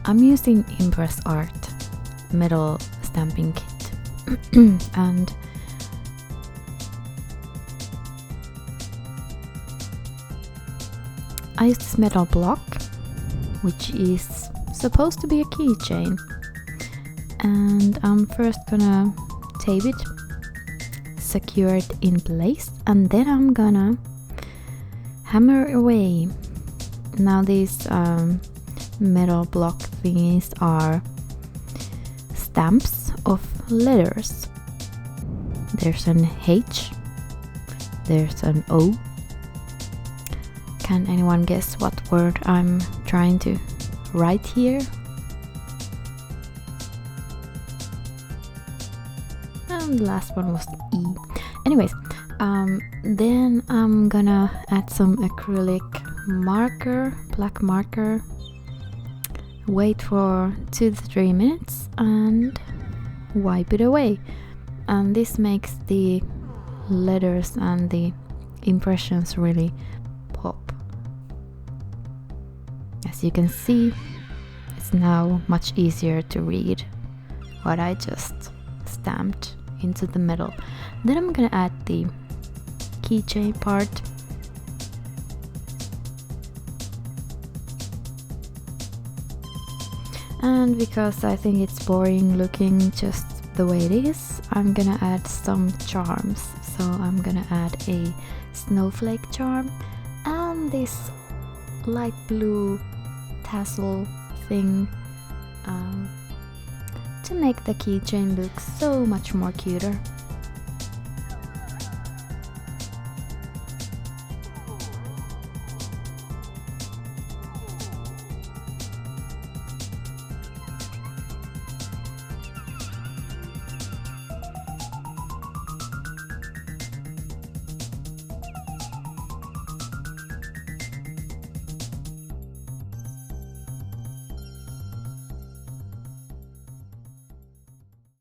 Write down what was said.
I'm using ImpressArt metal stamping kit and I use this metal block, which is supposed to be a keychain, and I'm first gonna tape it, secure it in place, and then I'm gonna hammer away. Now these metal block thingies are stamps of letters. There's an H, there's an O. Can anyone guess what word I'm trying to write here? And the last one was E. Anyways, then I'm gonna add some acrylic marker, black marker, wait for 2 to 3 minutes and wipe it away. And this makes the letters and the impressions really pop. As you can see, it's now much easier to read what I just stamped into the metal. Then I'm gonna add the keychain part. And because I think it's boring looking just the way it is, I'm gonna add some charms. So I'm gonna add a snowflake charm and this light blue tassel thing to make the keychain look so much more cuter.